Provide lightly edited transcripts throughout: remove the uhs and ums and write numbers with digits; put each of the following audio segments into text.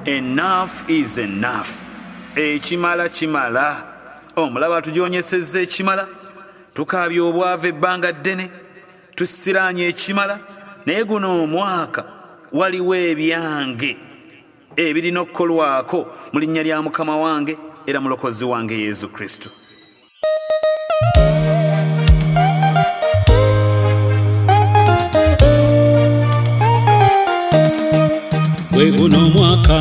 Enough is enough. Ekimala kimala. Omulaba tugyonyesezza ekimala. Tukaabya obwavu ebbanga ddene. Tusiraanye ekimala. Naye guno omwaka waliwo ebyange ebirina okukolwako mu linnya lya Mukama wange era mulokozi wange Yesu Kristo. Guno omwaka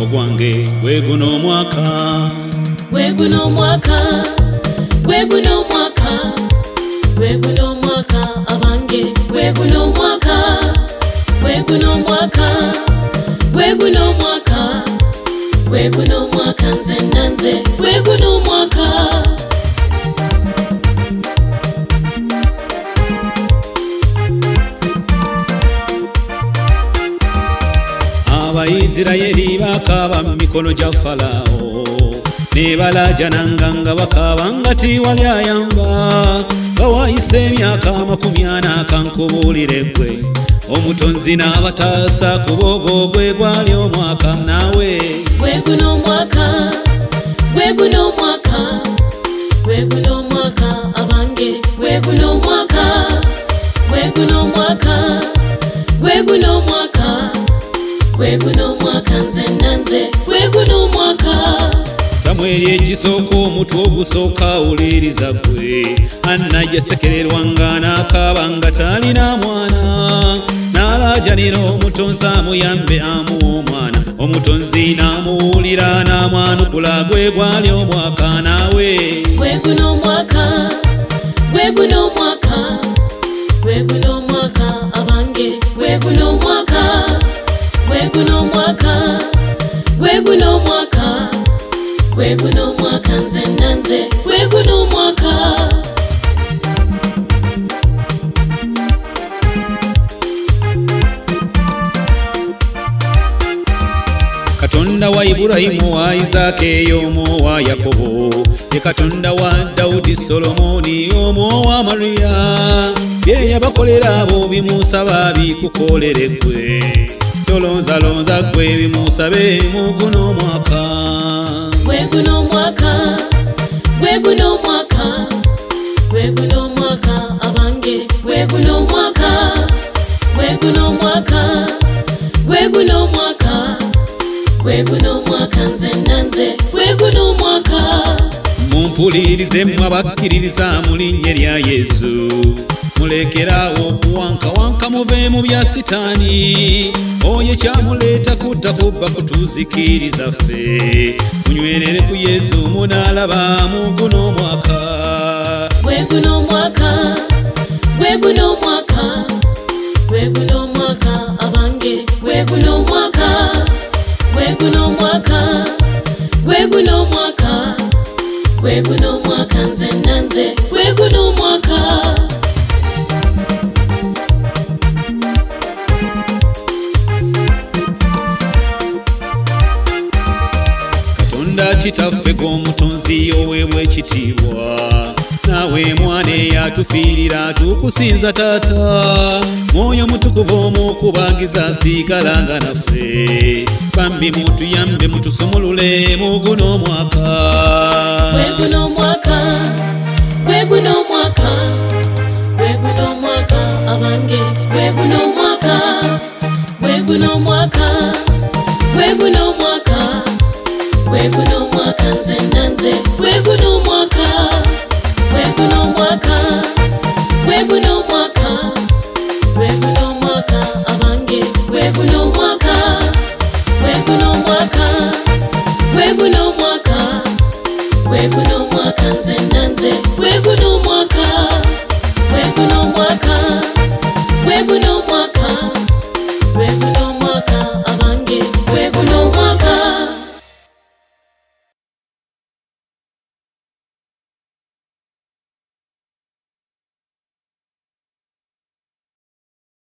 ogwange, guno omwaka abange, guno omwaka nze nanze, guno omwaka. Abayisirayiri bakaba mu mikono gya Falaawo, ne balaajananga nga bakaba nga tiwali ayamba. Bawayise emyaka 40 kankubuulire ggwe, omutonzi n'abataasa ku bwogo gwe gwali omwaka naawe. Guno omwaka, guno omwaka, guno omwaka abange, guno omwaka, guno omwaka, guno omwaka, guno omwaka nze nanze, guno omwaka. Samweli ekisooka omutwe ogusooka awuliriza ggwe, Anna yasekererwanga n'akaaba nga talina mwana, n'alaajanira omutonzi amuyambe amuwa omwana, omutonzi n'amuwulira n'amwanukula, gwe gwali omwaka naawe. Guno omwaka, guno omwaka, guno omwaka abange, guno omwaka, guno omwaka, guno omwaka, guno omwaka nze nanze, guno omwaka. Katonda wa Ibulayimu, wa Isaaka, omwo wa Yakobo, ye Katonda wa Dawudi, Solomoni, omwo wa Mariya, bye yabakolera abo bimusaba bikukolere ggwe. Tolonzalonza ggwe bimusabe mu guno omwaka. Guno omwaka, guno omwaka, guno omwaka abange, guno omwaka, guno omwaka, guno omwaka, guno omwaka nze nanze, guno omwaka. Mumpulirize mmwe abakkiririza mu linnya lya Yesu, mulekerawo okuwankawanka muve mu bya Sitaani. Oyo kyamuleeta kutta kubba kutuzikiriza ffe, munywerere ku Yesu munaalaba mu guno omwaka. Guno omwaka, guno omwaka, guno omwaka abange, guno omwaka, guno omwaka, guno omwaka, guno omwaka nze nanze, guno omwaka. Kitaffe gw'omutonzi oweebwa ekitiibwa, naawe mwana eyatufiirira tukusinza taata. Mwoyo mutukuvu omukubagiza siigalanga naffe, bambi mutuyambe mutusumulule mu guno omwaka. Guno omwaka, guno omwaka,